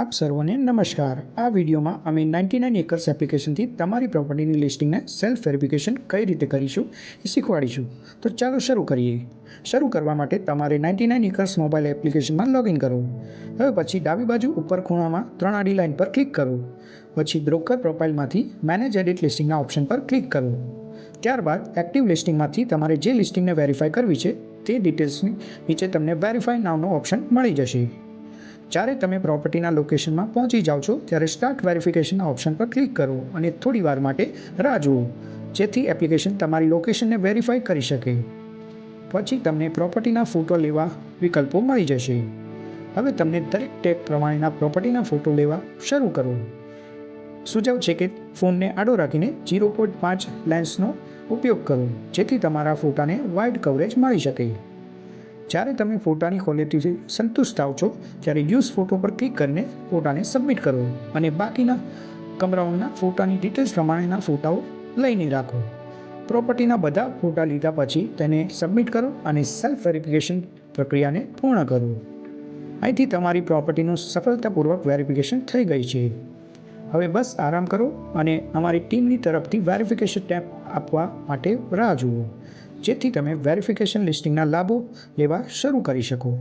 આપ સર્વને નમસ્કાર। આ વિડીયોમાં અમે 99 એકર્સ એપ્લિકેશનથી તમારી પ્રોપર્ટીની લિસ્ટિંગને સેલ્ફ વેરિફિકેશન કઈ રીતે કરીશું એ શીખવાડીશું। તો ચાલો શરૂ કરીએ। શરૂ કરવા માટે તમારે 99 એકર્સ મોબાઈલ એપ્લિકેશનમાં લોગિન કરો। હવે પછી ડાબી બાજુ ઉપર ખૂણામાં 3 આડી લાઇન પર ક્લિક કરો। પછી બ્રોકર પ્રોફાઇલમાંથી મેનેજ એડિટ લિસ્ટિંગના ઓપ્શન પર ક્લિક કરો। ત્યારબાદ એક્ટિવ લિસ્ટિંગમાંથી તમારે જે લિસ્ટિંગને વેરીફાઈ કરવી છે તે ડિટેલ્સની નીચે તમને વેરીફાઈ નાવનો ઓપ્શન મળી જશે। જ્યારે તમે પ્રોપર્ટીના લોકેશનમાં પહોંચી જાઓ છો ત્યારે સ્ટાર્ટ વેરિફિકેશનના ઓપ્શન પર ક્લિક કરો અને થોડી વાર માટે રાહ જુઓ, જેથી એપ્લિકેશન તમારી લોકેશનને વેરીફાઈ કરી શકે। પછી તમને પ્રોપર્ટીના ફોટો લેવા વિકલ્પો મળી જશે। હવે તમને દરેક ટેગ પ્રમાણેના પ્રોપર્ટીના ફોટો લેવા શરૂ કરો। સુઝાવ છે કે ફોનને આડો રાખીને 0.5 લેન્સનો ઉપયોગ કરો, જેથી તમારા ફોટાને વાઇડ કવરેજ મળી શકે। જ્યારે તમે ફોટાની ક્વોલિટીથી સંતુષ્ટ થાવ છો ત્યારે યુઝ ફોટો પર ક્લિક કરીને ફોટાને સબમિટ કરો અને બાકીના કમરાઓના ફોટાની ડિટેલ્સ પ્રમાણેના ફોટાઓ લઈને રાખો। પ્રોપર્ટીના બધા ફોટા લીધા પછી તેને સબમિટ કરો અને સેલ્ફ વેરિફિકેશન પ્રક્રિયાને પૂર્ણ કરો। અહીંથી તમારી પ્રોપર્ટીનું સફળતાપૂર્વક વેરિફિકેશન થઈ ગઈ છે। હવે બસ આરામ કરો અને અમારી ટીમની તરફથી વેરિફિકેશન ટેપ આપવા માટે રાહ જુઓ, જેથી તમે વેરિફિકેશન લિસ્ટિંગના લાભો લેવા શરૂ કરી શકો।